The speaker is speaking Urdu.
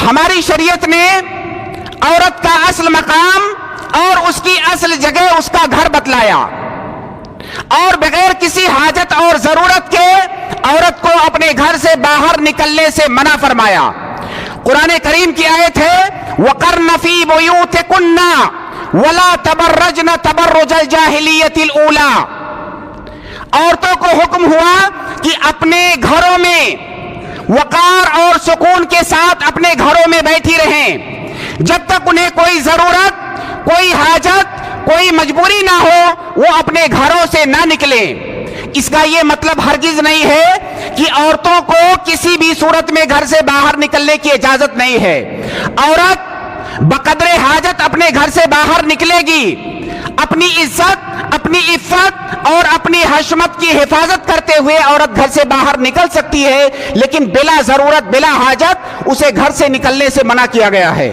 ہماری شریعت نے عورت کا اصل مقام اور اس کی اصل جگہ اس کا گھر بتلایا، اور بغیر کسی حاجت اور ضرورت کے عورت کو اپنے گھر سے باہر نکلنے سے منع فرمایا۔ قرآن کریم کی آیت ہے وَقَرْنَ فِي بُيُوتِكُنَّ وَلَا تَبَرَّجْنَ تَبَرُّجَ الْجَاهِلِيَّةِ الْأُولَى۔ عورتوں کو حکم ہوا کہ اپنے گھروں میں وقار اور سکون کے ساتھ اپنے گھروں میں بیٹھی رہیں، جب تک انہیں کوئی ضرورت، کوئی حاجت، کوئی مجبوری نہ ہو وہ اپنے گھروں سے نہ نکلیں۔ اس کا یہ مطلب ہرگز نہیں ہے کہ عورتوں کو کسی بھی صورت میں گھر سے باہر نکلنے کی اجازت نہیں ہے۔ عورت بقدر حاجت اپنے گھر سے باہر نکلے گی، اپنی عزت، اپنی عفت اور اپنی حشمت کی حفاظت کرتے ہوئے عورت گھر سے باہر نکل سکتی ہے، لیکن بلا ضرورت، بلا حاجت اسے گھر سے نکلنے سے منع کیا گیا ہے۔